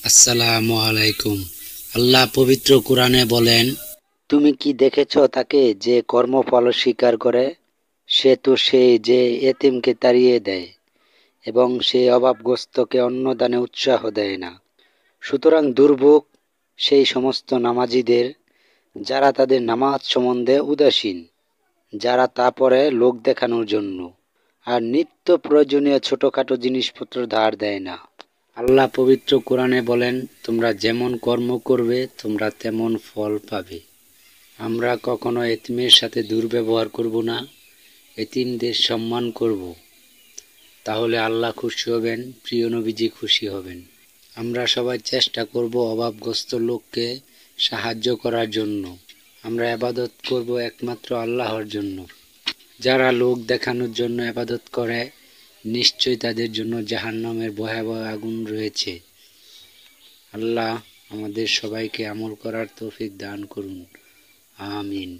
আসসালামু আলাইকুম। আল্লাহ পবিত্র কোরআনে বলেন, তুমি কি দেখেছ তাকে যে কর্মফল স্বীকার করে? সে তো সেই যে এতিমকে তাড়িয়ে দেয় এবং সে অভাবগ্রস্তকে অন্নদানে উৎসাহ দেয় না। সুতরাং দুর্ভোগ সেই সমস্ত নামাজীদের যারা তাদের নামাজ সম্বন্ধে উদাসীন, যারা তা পড়ে লোক দেখানোর জন্য আর নিত্য প্রয়োজনীয় ছোটখাটো জিনিসপত্র ধার দেয় না। আল্লাহ পবিত্র কোরআনে বলেন, তোমরা যেমন কর্ম করবে তোমরা তেমন ফল পাবে। আমরা কখনো এতিমের সাথে দুর্ব্যবহার করব না, এতিমদের সম্মান করব। তাহলে আল্লাহ খুশি হবেন, প্রিয় নবীজি খুশি হবেন। আমরা সবাই চেষ্টা করব অভাবগ্রস্ত লোককে সাহায্য করার জন্য। আমরা ইবাদত করব একমাত্র আল্লাহর জন্য। যারা লোক দেখানোর জন্য ইবাদত করে, নিশ্চয়ই তাদের জন্য জাহান্নামের ভয়াবহ আগুন রয়েছে। আল্লাহ আমাদের সবাইকে আমল করার তৌফিক দান করুন। আমিন।